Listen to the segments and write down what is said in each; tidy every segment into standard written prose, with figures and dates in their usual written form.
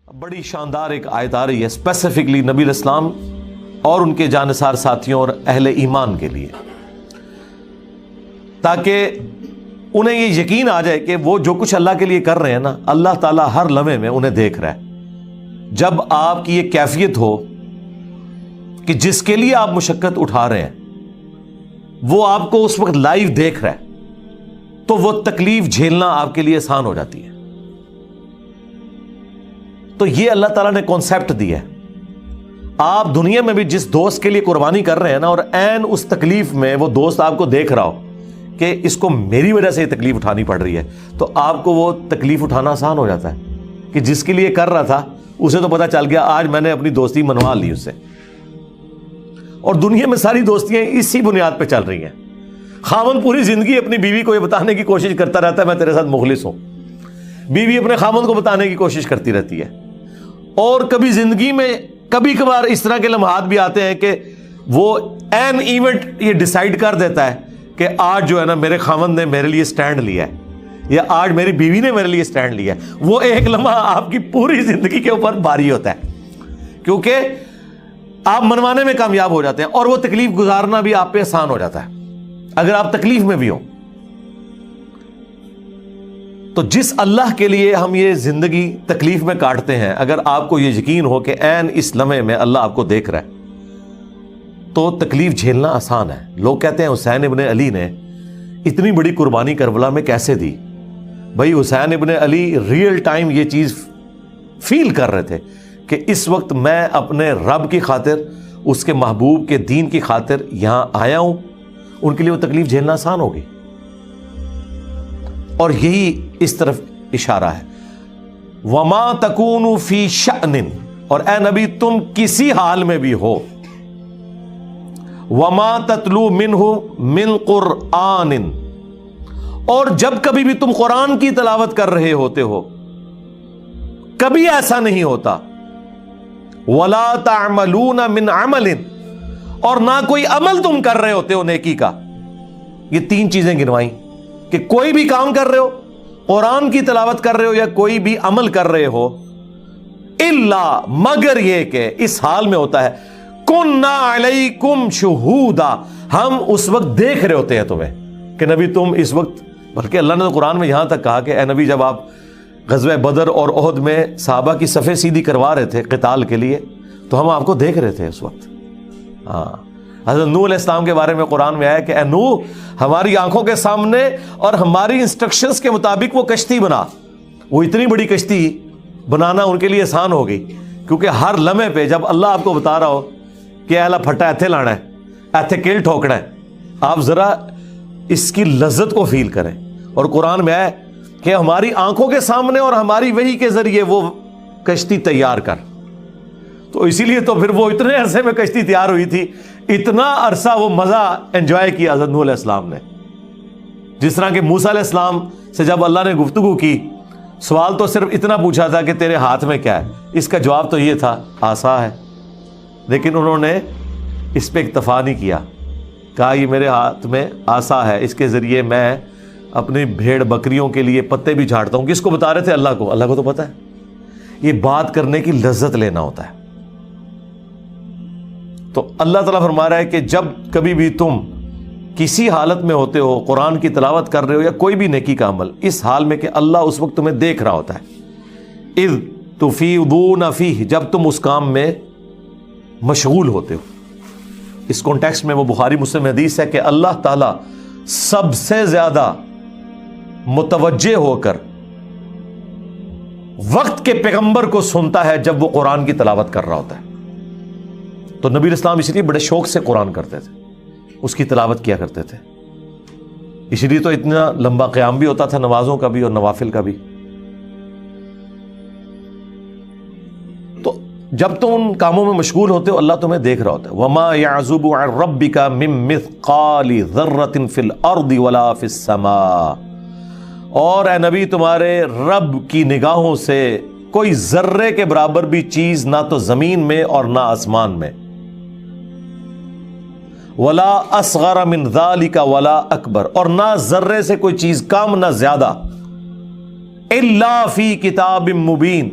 بڑی شاندار ایک آیت آ رہی ہے اسپیسیفکلی نبی علیہ السلام اور ان کے جانثار ساتھیوں اور اہل ایمان کے لیے، تاکہ انہیں یہ یقین آ جائے کہ وہ جو کچھ اللہ کے لیے کر رہے ہیں نا، اللہ تعالیٰ ہر لمحے میں انہیں دیکھ رہا ہے۔ جب آپ کی یہ کیفیت ہو کہ جس کے لیے آپ مشقت اٹھا رہے ہیں وہ آپ کو اس وقت لائیو دیکھ رہا ہے، تو وہ تکلیف جھیلنا آپ کے لیے آسان ہو جاتی ہے۔ تو یہ اللہ تعالیٰ نے کانسیپٹ دیا ہے۔ آپ دنیا میں بھی جس دوست کے لیے قربانی کر رہے ہیں نا، اور عین اس تکلیف میں وہ دوست آپ کو دیکھ رہا ہو کہ اس کو میری وجہ سے یہ تکلیف اٹھانی پڑ رہی ہے، تو آپ کو وہ تکلیف اٹھانا آسان ہو جاتا ہے کہ جس کے لیے کر رہا تھا اسے تو پتا چل گیا آج میں نے اپنی دوستی منوا لی اس سے۔ اور دنیا میں ساری دوستیاں اسی بنیاد پہ چل رہی ہیں۔ خاوند پوری زندگی اپنی بیوی کو یہ بتانے کی کوشش کرتا رہتا ہے میں تیرے ساتھ مخلص ہوں، بیوی اپنے خاوند کو بتانے کی کوشش کرتی رہتی ہے۔ اور کبھی زندگی میں کبھی کبھار اس طرح کے لمحات بھی آتے ہیں کہ وہ این ایونٹ یہ ڈیسائیڈ کر دیتا ہے کہ آج جو ہے نا میرے خاوند نے میرے لیے سٹینڈ لیا ہے، یا آج میری بیوی نے میرے لیے سٹینڈ لیا ہے۔ وہ ایک لمحہ آپ کی پوری زندگی کے اوپر بھاری ہوتا ہے، کیونکہ آپ منوانے میں کامیاب ہو جاتے ہیں اور وہ تکلیف گزارنا بھی آپ پہ آسان ہو جاتا ہے اگر آپ تکلیف میں بھی ہو۔ تو جس اللہ کے لیے ہم یہ زندگی تکلیف میں کاٹتے ہیں، اگر آپ کو یہ یقین ہو کہ عین اس لمحے میں اللہ آپ کو دیکھ رہا ہے تو تکلیف جھیلنا آسان ہے۔ لوگ کہتے ہیں حسین ابن علی نے اتنی بڑی قربانی کربلا میں کیسے دی؟ بھائی حسین ابن علی ریئل ٹائم یہ چیز فیل کر رہے تھے کہ اس وقت میں اپنے رب کی خاطر، اس کے محبوب کے دین کی خاطر یہاں آیا ہوں۔ ان کے لیے وہ تکلیف جھیلنا آسان ہوگی، اور یہی اس طرف اشارہ ہے۔ وَمَا تَكُونُ فِي شَأْنٍ، اور اے نبی تم کسی حال میں بھی ہو، وَمَا تَتْلُو مِنْهُ مِنْ قُرْآنٍ، اور جب کبھی بھی تم قرآن کی تلاوت کر رہے ہوتے ہو کبھی ایسا نہیں ہوتا، وَلَا تَعْمَلُونَ مِنْ عَمَلٍ، اور نہ کوئی عمل تم کر رہے ہوتے ہو نیکی کا۔ یہ تین چیزیں گنوائیں کہ کوئی بھی کام کر رہے ہو، قرآن کی تلاوت کر رہے ہو، یا کوئی بھی عمل کر رہے ہو، الا مگر یہ کہ اس حال میں ہوتا ہے کُنَّا عَلَيْكُمْ شُهُودًا، ہم اس وقت دیکھ رہے ہوتے ہیں تمہیں کہ نبی تم اس وقت، بلکہ اللہ نے تو قرآن میں یہاں تک کہا کہ اے نبی جب آپ غزوہ بدر اور احد میں صحابہ کی صفیں سیدھی کروا رہے تھے قتال کے لیے تو ہم آپ کو دیکھ رہے تھے اس وقت۔ ہاں، حضرت نوح علیہ السلام کے بارے میں قرآن میں آیا کہ اے نوح ہماری آنکھوں کے سامنے اور ہماری انسٹرکشنز کے مطابق وہ کشتی بنا۔ وہ اتنی بڑی کشتی بنانا ان کے لیے آسان ہو گئی، کیونکہ ہر لمحے پہ جب اللہ آپ کو بتا رہا ہو کہ اہلا پھٹا ایتھے لانا ہے، ایتھے کیل ٹھوکنا ہے، آپ ذرا اس کی لذت کو فیل کریں۔ اور قرآن میں آیا کہ ہماری آنکھوں کے سامنے اور ہماری وحی کے ذریعے وہ کشتی تیار کر۔ تو اسی لیے تو پھر وہ اتنے عرصے میں کشتی تیار ہوئی تھی، اتنا عرصہ وہ مزہ انجوائے کیا حضرت نوح علیہ السلام نے۔ جس طرح کہ موسیٰ علیہ السلام سے جب اللہ نے گفتگو کی، سوال تو صرف اتنا پوچھا تھا کہ تیرے ہاتھ میں کیا ہے، اس کا جواب تو یہ تھا عصا ہے، لیکن انہوں نے اس پہ اکتفا نہیں کیا، کہا یہ میرے ہاتھ میں عصا ہے، اس کے ذریعے میں اپنی بھیڑ بکریوں کے لیے پتے بھی جھاڑتا ہوں۔ کس کو بتا رہے تھے؟ اللہ کو۔ اللہ کو تو پتہ ہے۔ یہ بات کرنے کی لذت لینا ہوتا ہے۔ تو اللہ تعالیٰ فرما رہا ہے کہ جب کبھی بھی تم کسی حالت میں ہوتے ہو، قرآن کی تلاوت کر رہے ہو یا کوئی بھی نیکی کا عمل، اس حال میں کہ اللہ اس وقت تمہیں دیکھ رہا ہوتا ہے۔ اذ تفیضون فیہ، جب تم اس کام میں مشغول ہوتے ہو۔ اس کانٹیکسٹ میں وہ بخاری مسلم حدیث ہے کہ اللہ تعالیٰ سب سے زیادہ متوجہ ہو کر وقت کے پیغمبر کو سنتا ہے جب وہ قرآن کی تلاوت کر رہا ہوتا ہے۔ تو نبی اسلام اس لیے بڑے شوق سے قرآن کرتے تھے، اس کی تلاوت کیا کرتے تھے، اس لیے تو اتنا لمبا قیام بھی ہوتا تھا، نمازوں کا بھی اور نوافل کا بھی۔ تو جب تم ان کاموں میں مشغول ہوتے ہو اللہ تمہیں دیکھ رہا ہوتا ہے۔ وَمَا يَعْزُبُ عَنْ رَبِّكَ مِن مِّثْقَالِ ذَرَّةٍ فِي الْأَرْضِ وَلَا فِي السَّمَاءِ، اور اے نبی تمہارے رب کی نگاہوں سے کوئی ذرے کے برابر بھی چیز نہ تو زمین میں اور نہ آسمان میں، ولا اصغر من ذلك ولا اکبر، اور نہ ذرے سے کوئی چیز کم نہ زیادہ، الا فی کتاب مبین،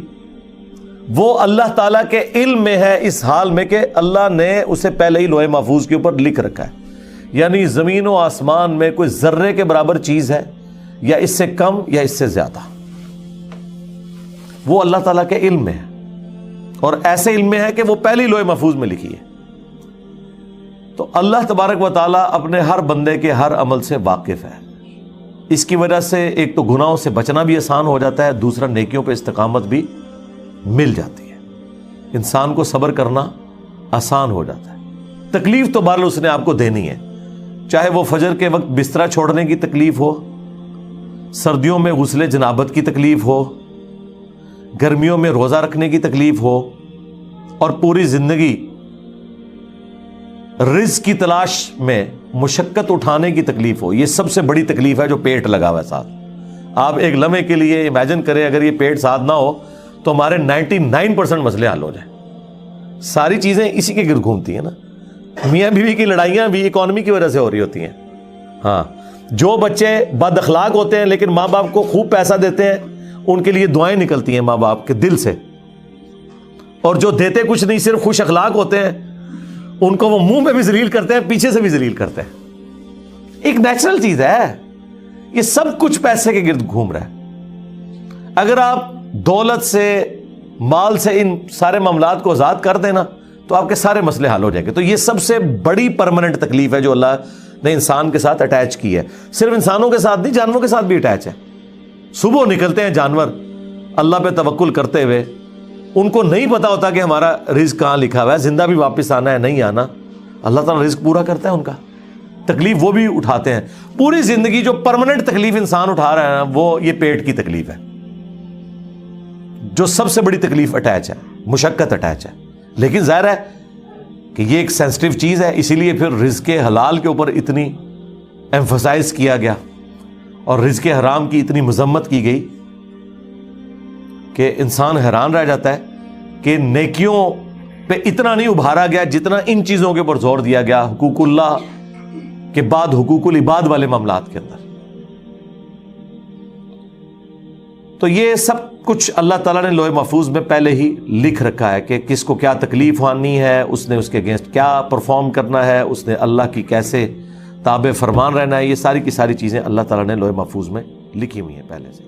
وہ اللہ تعالیٰ کے علم میں ہے اس حال میں کہ اللہ نے اسے پہلے ہی لوح محفوظ کے اوپر لکھ رکھا ہے، یعنی زمین و آسمان میں کوئی ذرے کے برابر چیز ہے یا اس سے کم یا اس سے زیادہ، وہ اللہ تعالیٰ کے علم میں ہے، اور ایسے علم میں ہے کہ وہ پہلے ہی لوح محفوظ میں لکھی ہے۔ تو اللہ تبارک و تعالیٰ اپنے ہر بندے کے ہر عمل سے واقف ہے، اس کی وجہ سے ایک تو گناہوں سے بچنا بھی آسان ہو جاتا ہے، دوسرا نیکیوں پہ استقامت بھی مل جاتی ہے، انسان کو صبر کرنا آسان ہو جاتا ہے۔ تکلیف تو بہرحال اس نے آپ کو دینی ہے، چاہے وہ فجر کے وقت بستر چھوڑنے کی تکلیف ہو، سردیوں میں غسل جنابت کی تکلیف ہو، گرمیوں میں روزہ رکھنے کی تکلیف ہو، اور پوری زندگی رزق کی تلاش میں مشقت اٹھانے کی تکلیف ہو۔ یہ سب سے بڑی تکلیف ہے جو پیٹ لگا ہوا ہے ساتھ۔ آپ ایک لمحے کے لیے امیجن کریں اگر یہ پیٹ ساتھ نہ ہو تو ہمارے 99% مسئلے حل ہو جائیں۔ ساری چیزیں اسی کے گرد گھومتی ہیں نا، میاں بیوی کی لڑائیاں بھی اکانومی کی وجہ سے ہو رہی ہوتی ہیں۔ ہاں، جو بچے بد اخلاق ہوتے ہیں لیکن ماں باپ کو خوب پیسہ دیتے ہیں، ان کے لیے دعائیں نکلتی ہیں ماں باپ کے دل سے، اور جو دیتے کچھ نہیں صرف خوش اخلاق ہوتے ہیں، ان کو وہ منہ میں بھی ذلیل کرتے ہیں، پیچھے سے بھی ذلیل کرتے ہیں۔ ایک نیچرل چیز ہے، یہ سب کچھ پیسے کے گرد گھوم رہا ہے۔ اگر آپ دولت سے، مال سے ان سارے معاملات کو آزاد کر دینا تو آپ کے سارے مسئلے حل ہو جائیں گے۔ تو یہ سب سے بڑی پرماننٹ تکلیف ہے جو اللہ نے انسان کے ساتھ اٹیچ کی ہے۔ صرف انسانوں کے ساتھ نہیں، جانوروں کے ساتھ بھی اٹیچ ہے۔ صبح نکلتے ہیں جانور اللہ پہ توکل کرتے ہوئے، ان کو نہیں پتا ہوتا کہ ہمارا رزق کہاں لکھا ہوا ہے، زندہ بھی واپس آنا ہے نہیں آنا، اللہ تعالیٰ رزق پورا کرتا ہے ان کا، تکلیف وہ بھی اٹھاتے ہیں۔ پوری زندگی جو پرماننٹ تکلیف انسان اٹھا رہا ہے نا، وہ یہ پیٹ کی تکلیف ہے، جو سب سے بڑی تکلیف اٹیچ ہے، مشقت اٹیچ ہے۔ لیکن ظاہر ہے کہ یہ ایک سینسٹیو چیز ہے، اسی لیے پھر رزق حلال کے اوپر اتنی ایمفسائز کیا گیا اور رزق حرام کی اتنی مذمت کی گئی کہ انسان حیران رہ جاتا ہے کہ نیکیوں پہ اتنا نہیں ابھارا گیا جتنا ان چیزوں کے اوپر زور دیا گیا، حقوق اللہ کے بعد حقوق العباد والے معاملات کے اندر۔ تو یہ سب کچھ اللہ تعالیٰ نے لوح محفوظ میں پہلے ہی لکھ رکھا ہے کہ کس کو کیا تکلیف آنی ہے، اس نے اس کے اگینسٹ کیا پرفارم کرنا ہے، اس نے اللہ کی کیسے تابع فرمان رہنا ہے۔ یہ ساری کی ساری چیزیں اللہ تعالیٰ نے لوح محفوظ میں لکھی ہوئی ہیں پہلے سے۔